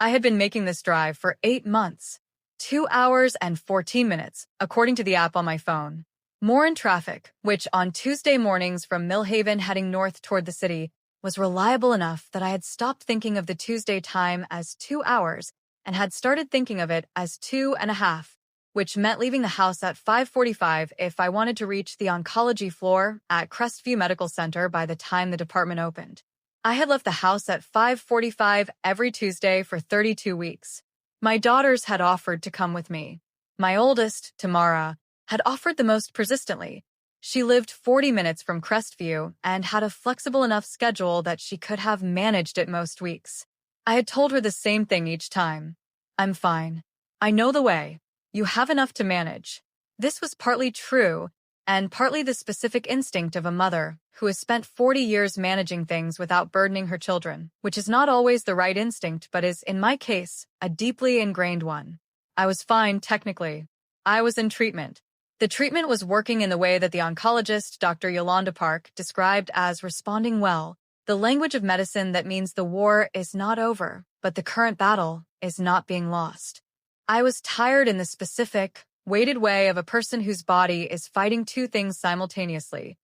I had been making this drive for 8 months. 2 hours and 14 minutes, according to the app on my phone. More in traffic, which on Tuesday mornings from Millhaven heading north toward the city, was reliable enough that I had stopped thinking of the Tuesday time as 2 hours and had started thinking of it as 2.5, which meant leaving the house at 5:45 if I wanted to reach the oncology floor at Crestview Medical Center by the time the department opened. I had left the house at 5:45 every Tuesday for 32 weeks. My daughters had offered to come with me. My oldest, Tamara, had offered the most persistently. She lived 40 minutes from Crestview and had a flexible enough schedule that she could have managed it most weeks. I had told her the same thing each time. I'm fine. I know the way. You have enough to manage. This was partly true, and partly the specific instinct of a mother who has spent 40 years managing things without burdening her children, which is not always the right instinct but is, in my case, a deeply ingrained one. I was fine, technically. I was in treatment. The treatment was working in the way that the oncologist, Dr. Yolanda Park, described as responding well, the language of medicine that means the war is not over, but the current battle is not being lost. I was tired in the specific, weighted way of a person whose body is fighting two things simultaneously,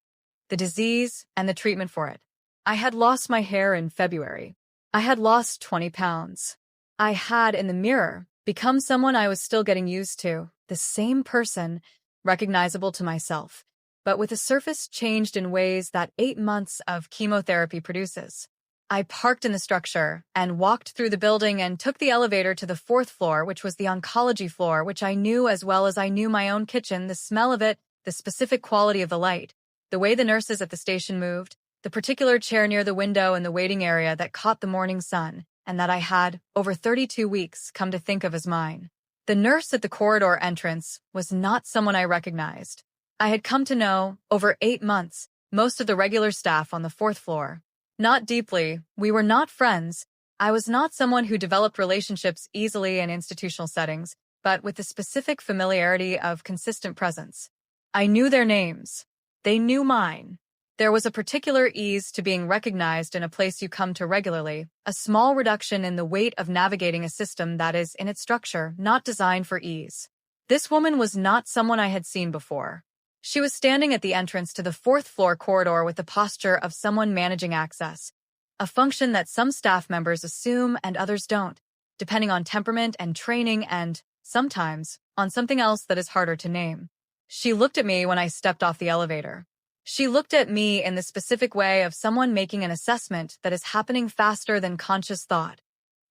the disease and the treatment for it. I had lost my hair in February. I had lost 20 pounds. I had, in the mirror, become someone I was still getting used to, the same person, recognizable to myself, but with a surface changed in ways that 8 months of chemotherapy produces. I parked in the structure and walked through the building and took the elevator to the 4th floor, which was the oncology floor, which I knew as well as I knew my own kitchen, the smell of it, the specific quality of the light, the way the nurses at the station moved, the particular chair near the window in the waiting area that caught the morning sun, and that I had, over 32 weeks, come to think of as mine. The nurse at the corridor entrance was not someone I recognized. I had come to know, over 8 months, most of the regular staff on the 4th floor. Not deeply, we were not friends. I was not someone who developed relationships easily in institutional settings, but with the specific familiarity of consistent presence. I knew their names. They knew mine. There was a particular ease to being recognized in a place you come to regularly, a small reduction in the weight of navigating a system that is, in its structure, not designed for ease. This woman was not someone I had seen before. She was standing at the entrance to the 4th floor corridor with the posture of someone managing access, a function that some staff members assume and others don't, depending on temperament and training and, sometimes, on something else that is harder to name. She looked at me when I stepped off the elevator. She looked at me in the specific way of someone making an assessment that is happening faster than conscious thought,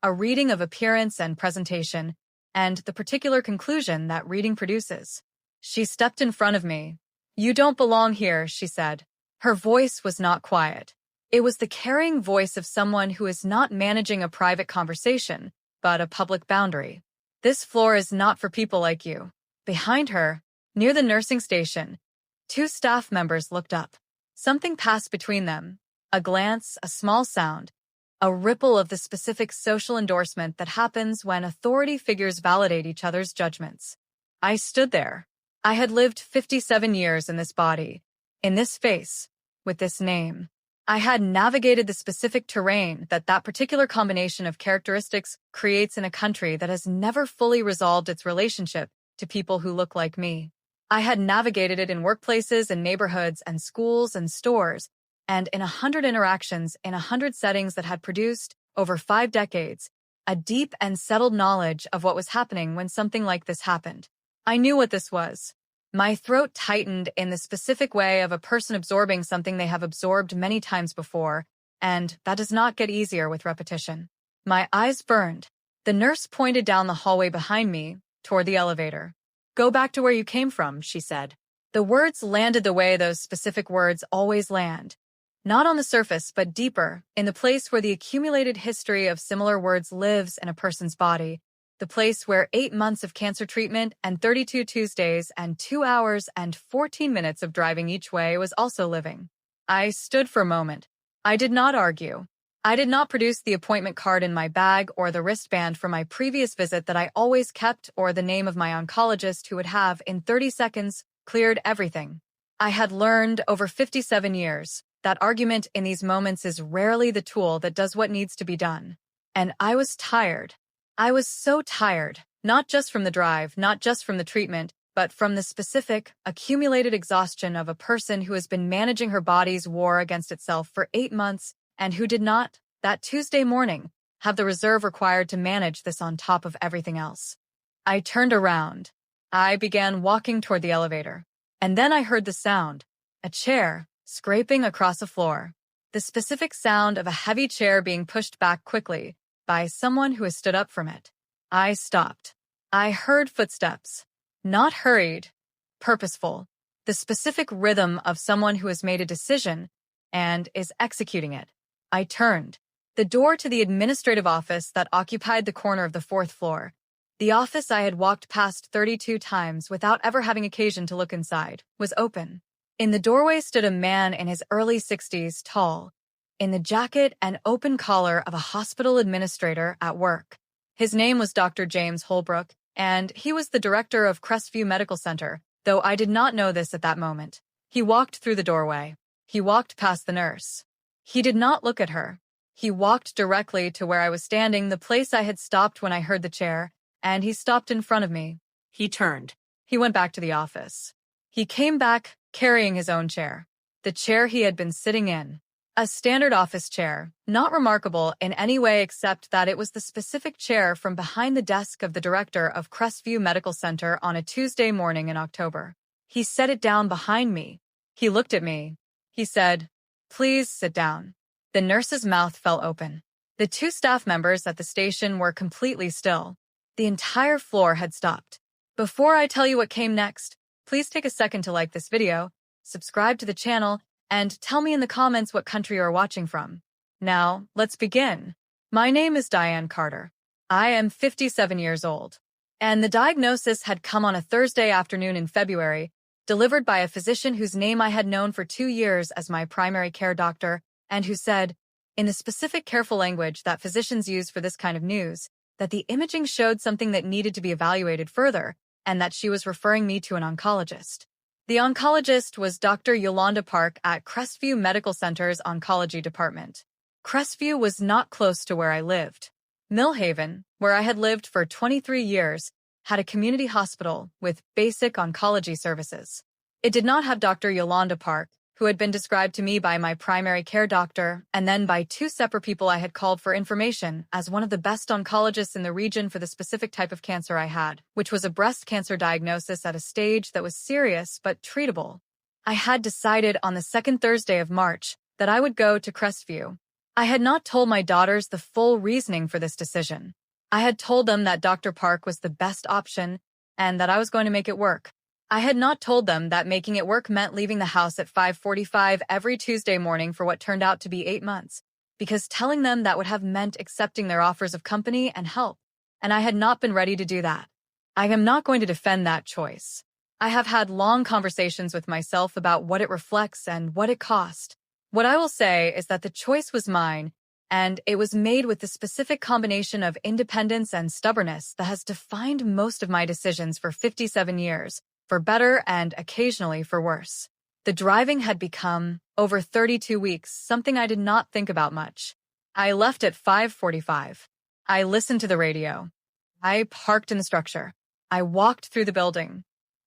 a reading of appearance and presentation, and the particular conclusion that reading produces. She stepped in front of me. "You don't belong here," she said. Her voice was not quiet. It was the carrying voice of someone who is not managing a private conversation, but a public boundary. "This floor is not for people like you." Behind her, near the nursing station, 2 staff members looked up. Something passed between them, a glance, a small sound, a ripple of the specific social endorsement that happens when authority figures validate each other's judgments. I stood there. I had lived 57 years in this body, in this face, with this name. I had navigated the specific terrain that particular combination of characteristics creates in a country that has never fully resolved its relationship to people who look like me. I had navigated it in workplaces and neighborhoods and schools and stores, and in 100 interactions in 100 settings that had produced, over 5 decades, a deep and settled knowledge of what was happening when something like this happened. I knew what this was. My throat tightened in the specific way of a person absorbing something they have absorbed many times before, and that does not get easier with repetition. My eyes burned. The nurse pointed down the hallway behind me, toward the elevator. "Go back to where you came from," she said. The words landed the way those specific words always land. Not on the surface, but deeper, in the place where the accumulated history of similar words lives in a person's body, the place where 8 months of cancer treatment and 32 Tuesdays and 2 hours and 14 minutes of driving each way was also living. I stood for a moment. I did not argue. I did not produce the appointment card in my bag or the wristband from my previous visit that I always kept or the name of my oncologist who would have, in 30 seconds, cleared everything. I had learned over 57 years that argument in these moments is rarely the tool that does what needs to be done. And I was tired. I was so tired, not just from the drive, not just from the treatment, but from the specific, accumulated exhaustion of a person who has been managing her body's war against itself for 8 months and who did not, that Tuesday morning, have the reserve required to manage this on top of everything else. I turned around. I began walking toward the elevator. And then I heard the sound, a chair, scraping across a floor. The specific sound of a heavy chair being pushed back quickly by someone who has stood up from it. I stopped. I heard footsteps. Not hurried, purposeful. The specific rhythm of someone who has made a decision and is executing it. I turned. The door to the administrative office that occupied the corner of the 4th floor, the office I had walked past 32 times without ever having occasion to look inside, was open. In the doorway stood a man in his early 60s, tall, in the jacket and open collar of a hospital administrator at work. His name was Dr. James Holbrook, and he was the director of Crestview Medical Center, though I did not know this at that moment. He walked through the doorway. He walked past the nurse. He did not look at her. He walked directly to where I was standing, the place I had stopped when I heard the chair, and he stopped in front of me. He turned. He went back to the office. He came back carrying his own chair, the chair he had been sitting in. A standard office chair, not remarkable in any way except that it was the specific chair from behind the desk of the director of Crestview Medical Center on a Tuesday morning in October. He set it down behind me. He looked at me. He said, "Please sit down." The nurse's mouth fell open. The 2 staff members at the station were completely still. The entire floor had stopped. Before I tell you what came next, please take a second to like this video, subscribe to the channel, and tell me in the comments what country you are watching from. Now, let's begin. My name is Diane Carter. I am 57 years old. And the diagnosis had come on a Thursday afternoon in February, delivered by a physician whose name I had known for 2 years as my primary care doctor, and who said, in the specific careful language that physicians use for this kind of news, that the imaging showed something that needed to be evaluated further, and that she was referring me to an oncologist. The oncologist was Dr. Yolanda Park at Crestview Medical Center's oncology department. Crestview was not close to where I lived. Millhaven, where I had lived for 23 years, had a community hospital with basic oncology services. It did not have Dr. Yolanda Park, who had been described to me by my primary care doctor and then by 2 separate people I had called for information as one of the best oncologists in the region for the specific type of cancer I had, which was a breast cancer diagnosis at a stage that was serious but treatable. I had decided on the 2nd Thursday of March that I would go to Crestview. I had not told my daughters the full reasoning for this decision. I had told them that Dr. Park was the best option and that I was going to make it work. I had not told them that making it work meant leaving the house at 5:45 every Tuesday morning for what turned out to be 8 months, because telling them that would have meant accepting their offers of company and help, and I had not been ready to do that. I am not going to defend that choice. I have had long conversations with myself about what it reflects and what it cost. What I will say is that the choice was mine, and it was made with the specific combination of independence and stubbornness that has defined most of my decisions for 57 years. For better and occasionally for worse. The driving had become, over 32 weeks, something I did not think about much. I left at 5:45. I listened to the radio. I parked in the structure. I walked through the building.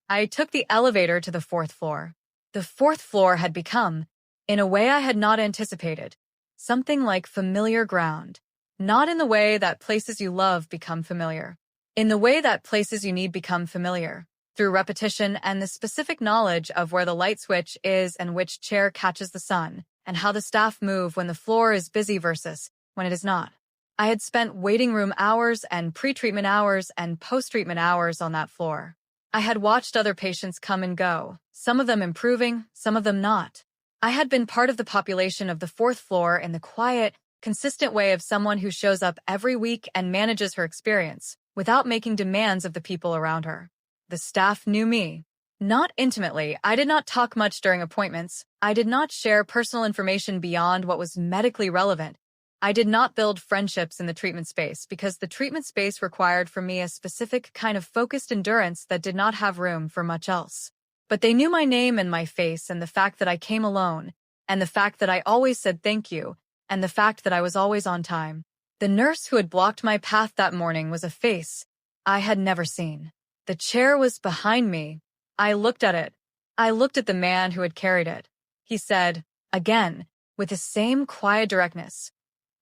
I took the elevator to the 4th floor. The 4th floor had become, in a way I had not anticipated, something like familiar ground. Not in the way that places you love become familiar. In the way that places you need become familiar. Through repetition and the specific knowledge of where the light switch is and which chair catches the sun, and how the staff move when the floor is busy versus when it is not. I had spent waiting room hours and pre-treatment hours and post-treatment hours on that floor. I had watched other patients come and go, some of them improving, some of them not. I had been part of the population of the 4th floor in the quiet, consistent way of someone who shows up every week and manages her experience, without making demands of the people around her. The staff knew me. Not intimately. I did not talk much during appointments. I did not share personal information beyond what was medically relevant. I did not build friendships in the treatment space because the treatment space required from me a specific kind of focused endurance that did not have room for much else. But they knew my name and my face and the fact that I came alone, and the fact that I always said thank you, and the fact that I was always on time. The nurse who had blocked my path that morning was a face I had never seen. The chair was behind me. I looked at it. I looked at the man who had carried it. He said, again, with the same quiet directness,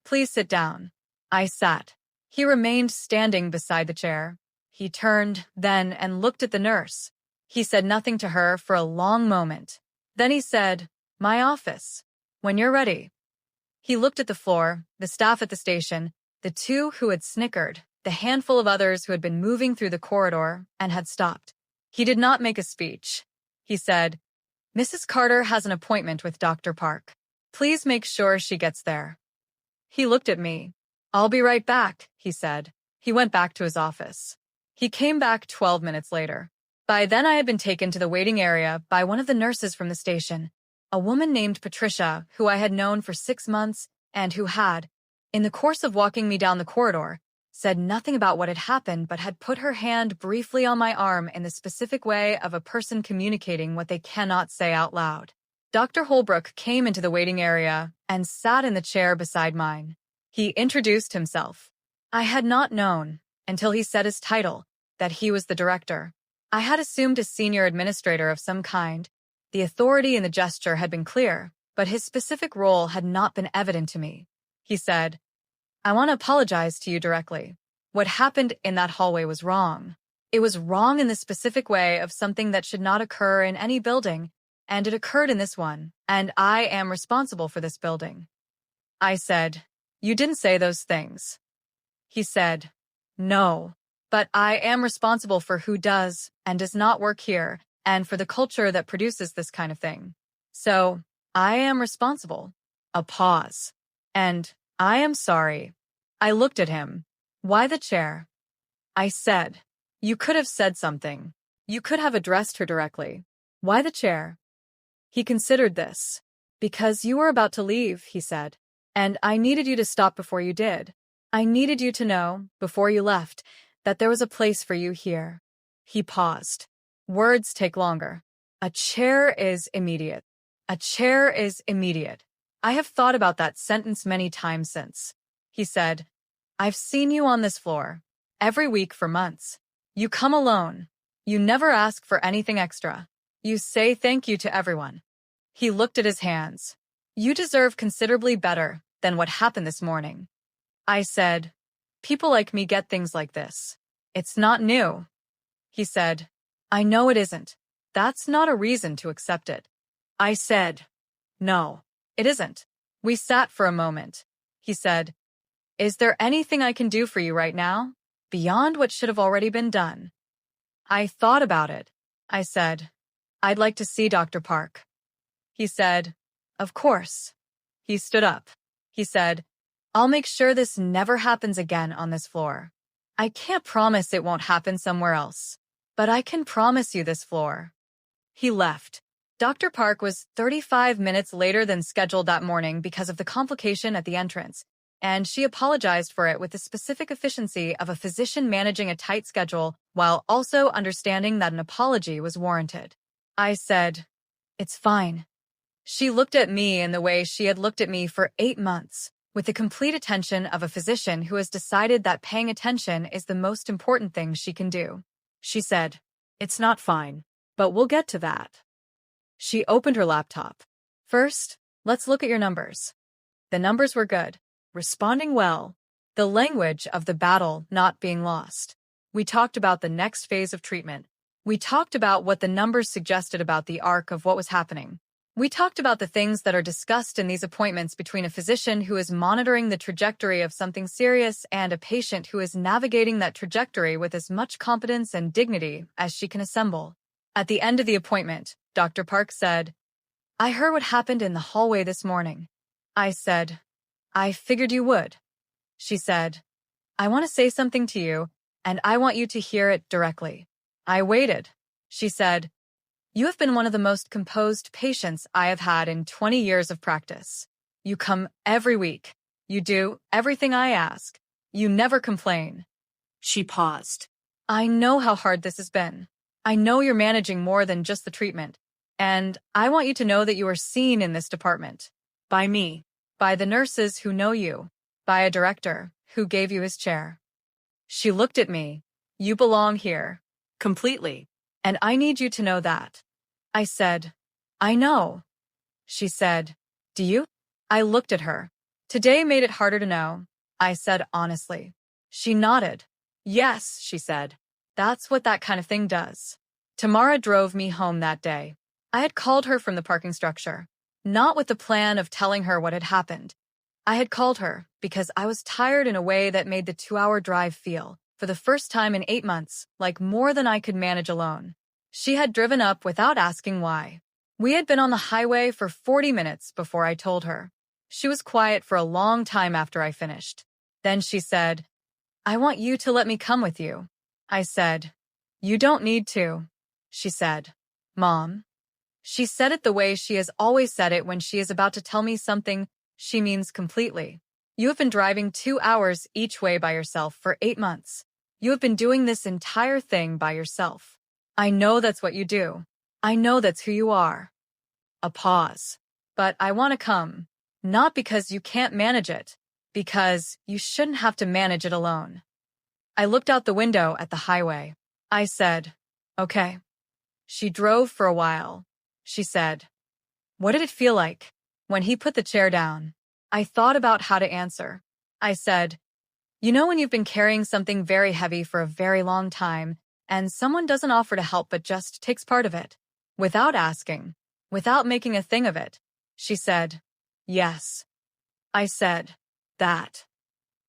"Please sit down." I sat. He remained standing beside the chair. He turned, then, and looked at the nurse. He said nothing to her for a long moment. Then he said, "My office. When you're ready." He looked at the floor, the staff at the station, the two who had snickered, the handful of others who had been moving through the corridor and had stopped. He did not make a speech. He said, "Mrs. Carter has an appointment with Dr. Park. Please make sure she gets there." He looked at me. "I'll be right back," he said. He went back to his office. He came back 12 minutes later. By then I had been taken to the waiting area by one of the nurses from the station, a woman named Patricia, who I had known for 6 months and who had, in the course of walking me down the corridor, said nothing about what had happened but had put her hand briefly on my arm in the specific way of a person communicating what they cannot say out loud. Dr. Holbrook came into the waiting area and sat in the chair beside mine. He introduced himself. I had not known, until he said his title, that he was the director. I had assumed a senior administrator of some kind. The authority in the gesture had been clear, but his specific role had not been evident to me. He said, "I want to apologize to you directly. What happened in that hallway was wrong. It was wrong in the specific way of something that should not occur in any building, and it occurred in this one, and I am responsible for this building." I said, "You didn't say those things." He said, "No, but I am responsible for who does and does not work here, and for the culture that produces this kind of thing. So, I am responsible." A pause. "And I am sorry." I looked at him. "Why the chair?" I said, "You could have said something. You could have addressed her directly. Why the chair?" He considered this. "Because you were about to leave," he said, "and I needed you to stop before you did. I needed you to know, before you left, that there was a place for you here." He paused. Words take longer. A chair is immediate. A chair is immediate. I have thought about that sentence many times since. He said, "I've seen you on this floor, every week for months. You come alone. You never ask for anything extra. You say thank you to everyone." He looked at his hands. "You deserve considerably better than what happened this morning." I said, "People like me get things like this. It's not new." He said, "I know it isn't. That's not a reason to accept it." I said, "No, it isn't." We sat for a moment. He said, "Is there anything I can do for you right now, beyond what should have already been done?" I thought about it. I said, "I'd like to see Dr. Park." He said, "Of course." He stood up. He said, "I'll make sure this never happens again on this floor. I can't promise it won't happen somewhere else, but I can promise you this floor." He left. Dr. Park was 35 minutes later than scheduled that morning because of the complication at the entrance, and she apologized for it with the specific efficiency of a physician managing a tight schedule while also understanding that an apology was warranted. I said, "It's fine." She looked at me in the way she had looked at me for 8 months, with the complete attention of a physician who has decided that paying attention is the most important thing she can do. She said, "It's not fine, but we'll get to that." She opened her laptop. "First, let's look at your numbers." The numbers were good, responding well, the language of the battle not being lost. We talked about the next phase of treatment. We talked about what the numbers suggested about the arc of what was happening. We talked about the things that are discussed in these appointments between a physician who is monitoring the trajectory of something serious and a patient who is navigating that trajectory with as much competence and dignity as she can assemble. At the end of the appointment, Dr. Park said, "I heard what happened in the hallway this morning." I said, "I figured you would." She said, "I want to say something to you, and I want you to hear it directly." I waited. She said, "You have been one of the most composed patients I have had in 20 years of practice. You come every week. You do everything I ask. You never complain." She paused. "I know how hard this has been. I know you're managing more than just the treatment, and I want you to know that you are seen in this department. By me, by the nurses who know you, by a director Who gave you his chair? She looked at me. You belong here. Completely. And I need you to know that. I said, I know. She said, do you? I looked at her. Today made it harder to know, I said honestly. She nodded. Yes, she said. That's what that kind of thing does. Tamara drove me home that day. I had called her from the parking structure, not with the plan of telling her what had happened. I had called her because I was tired in a way that made the 2-hour drive feel, for the first time in 8 months, like more than I could manage alone. She had driven up without asking why. We had been on the highway for 40 minutes before I told her. She was quiet for a long time after I finished. Then she said, I want you to let me come with you. I said, you don't need to. She said, Mom. She said it the way she has always said it when she is about to tell me something she means completely. You have been driving 2 hours each way by yourself for 8 months. You have been doing this entire thing by yourself. I know that's what you do. I know that's who you are. A pause. But I want to come. Not because you can't manage it. Because you shouldn't have to manage it alone. I looked out the window at the highway. I said, okay. She drove for a while. She said, what did it feel like? When he put the chair down, I thought about how to answer. I said, you know when you've been carrying something very heavy for a very long time, and someone doesn't offer to help but just takes part of it, without asking, without making a thing of it? She said, yes. I said, that.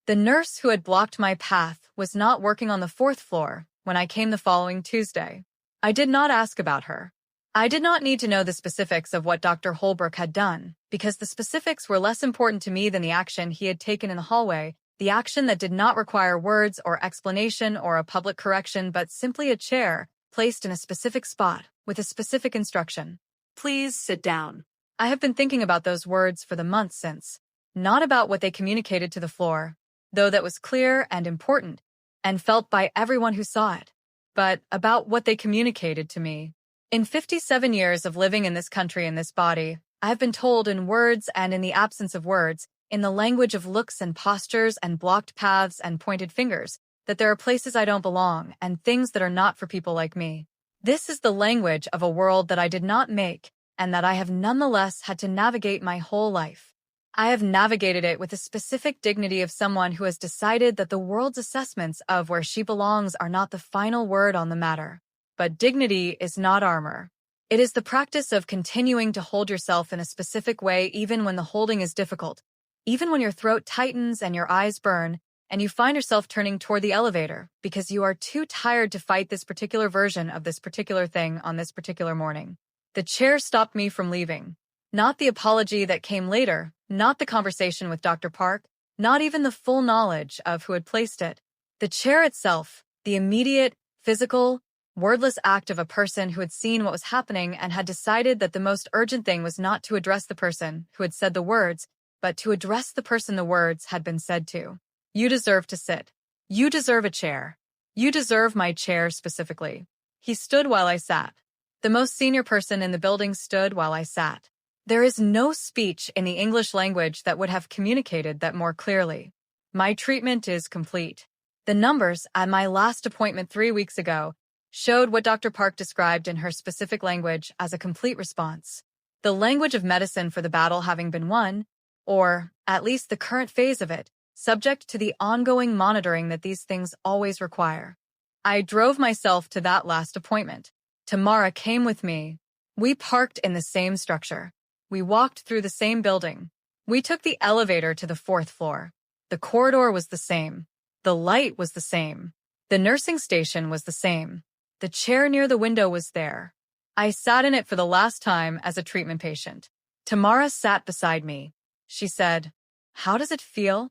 The nurse who had blocked my path was not working on the 4th floor when I came the following Tuesday. I did not ask about her. I did not need to know the specifics of what Dr. Holbrook had done, because the specifics were less important to me than the action he had taken in the hallway, the action that did not require words or explanation or a public correction but simply a chair, placed in a specific spot, with a specific instruction. Please sit down. I have been thinking about those words for the months since, not about what they communicated to the floor, though that was clear and important, and felt by everyone who saw it, but about what they communicated to me. In 57 years of living in this country in this body, I have been told in words and in the absence of words, in the language of looks and postures and blocked paths and pointed fingers, that there are places I don't belong and things that are not for people like me. This is the language of a world that I did not make and that I have nonetheless had to navigate my whole life. I have navigated it with the specific dignity of someone who has decided that the world's assessments of where she belongs are not the final word on the matter. But dignity is not armor. It is the practice of continuing to hold yourself in a specific way even when the holding is difficult, even when your throat tightens and your eyes burn, and you find yourself turning toward the elevator because you are too tired to fight this particular version of this particular thing on this particular morning. The chair stopped me from leaving. Not the apology that came later, not the conversation with Dr. Park, not even the full knowledge of who had placed it. The chair itself, the immediate, physical, wordless act of a person who had seen what was happening and had decided that the most urgent thing was not to address the person who had said the words, but to address the person the words had been said to. You deserve to sit. You deserve a chair. You deserve my chair specifically. He stood while I sat. The most senior person in the building stood while I sat. There is no speech in the English language that would have communicated that more clearly. My treatment is complete. The numbers at my last appointment 3 weeks ago showed what Dr. Park described in her specific language as a complete response. The language of medicine for the battle having been won, or at least the current phase of it, subject to the ongoing monitoring that these things always require. I drove myself to that last appointment. Tamara came with me. We parked in the same structure. We walked through the same building. We took the elevator to the 4th floor. The corridor was the same. The light was the same. The nursing station was the same. The chair near the window was there. I sat in it for the last time as a treatment patient. Tamara sat beside me. She said, "How does it feel?"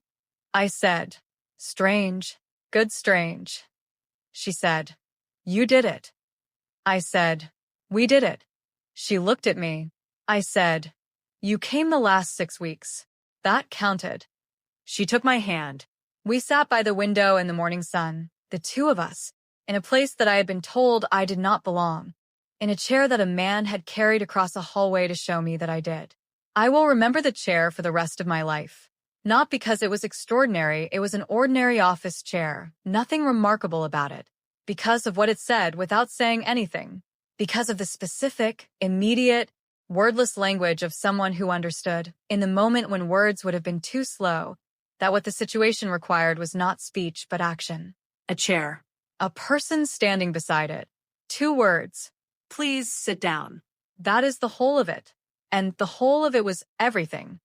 I said, "Strange. Good strange." She said, "You did it." I said, "We did it." She looked at me. I said, "You came the last 6 weeks. That counted." She took my hand. We sat by the window in the morning sun, the two of us, in a place that I had been told I did not belong, in a chair that a man had carried across a hallway to show me that I did. I will remember the chair for the rest of my life. Not because it was extraordinary, it was an ordinary office chair, nothing remarkable about it. Because of what it said without saying anything. Because of the specific, immediate, wordless language of someone who understood, in the moment when words would have been too slow, that what the situation required was not speech but action. A chair. A person standing beside it. 2 words. Please sit down. That is the whole of it. And the whole of it was everything.